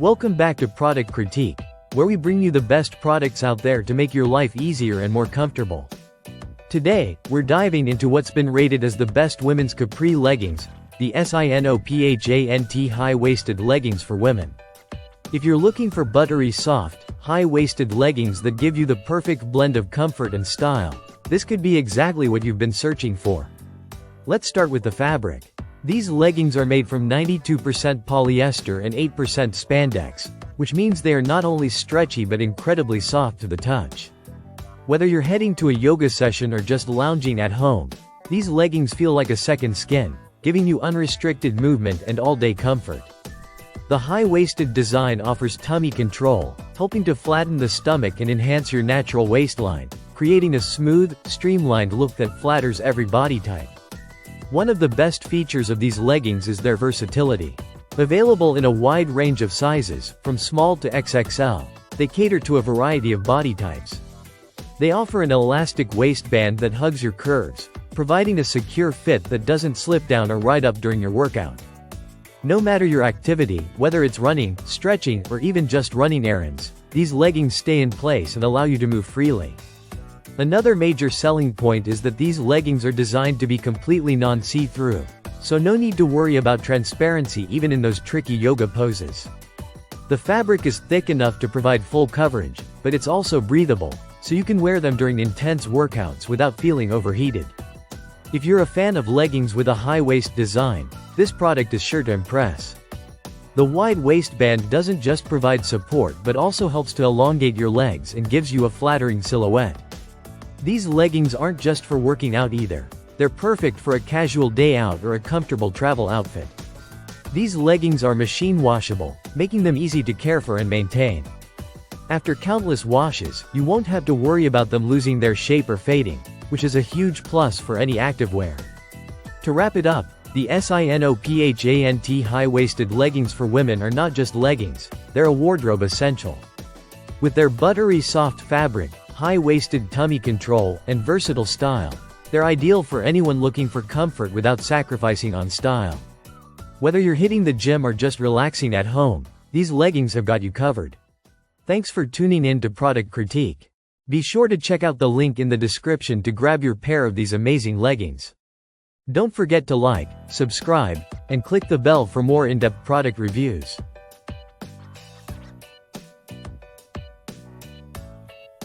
Welcome back to Product Critique, where we bring you the best products out there to make your life easier and more comfortable. Today, we're diving into what's been rated as the best women's Capris leggings, the SINOPHANT high-waisted leggings for women. If you're looking for buttery soft, high-waisted leggings that give you the perfect blend of comfort and style, this could be exactly what you've been searching for. Let's start with the fabric. These leggings are made from 92% polyester and 8% spandex, which means they are not only stretchy but incredibly soft to the touch. Whether you're heading to a yoga session or just lounging at home, these leggings feel like a second skin, giving you unrestricted movement and all-day comfort. The high-waisted design offers tummy control, helping to flatten the stomach and enhance your natural waistline, creating a smooth, streamlined look that flatters every body type. One of the best features of these leggings is their versatility. Available in a wide range of sizes, from small to XXL, they cater to a variety of body types. They offer an elastic waistband that hugs your curves, providing a secure fit that doesn't slip down or ride up during your workout. No matter your activity, whether it's running, stretching, or even just running errands, these leggings stay in place and allow you to move freely. Another major selling point is that these leggings are designed to be completely non-see-through, so no need to worry about transparency even in those tricky yoga poses. The fabric is thick enough to provide full coverage, but it's also breathable, so you can wear them during intense workouts without feeling overheated. If you're a fan of leggings with a high-waist design, this product is sure to impress. The wide waistband doesn't just provide support but also helps to elongate your legs and gives you a flattering silhouette. These leggings aren't just for working out either. They're perfect for a casual day out or a comfortable travel outfit. These leggings are machine washable, making them easy to care for and maintain. After countless washes, you won't have to worry about them losing their shape or fading, which is a huge plus for any activewear. To wrap it up, the SINOPHANT high-waisted leggings for women are not just leggings, they're a wardrobe essential. With their buttery soft fabric, high-waisted tummy control, and versatile style, they're ideal for anyone looking for comfort without sacrificing on style. Whether you're hitting the gym or just relaxing at home, these leggings have got you covered. Thanks for tuning in to Product Critique. Be sure to check out the link in the description to grab your pair of these amazing leggings. Don't forget to like, subscribe, and click the bell for more in-depth product reviews.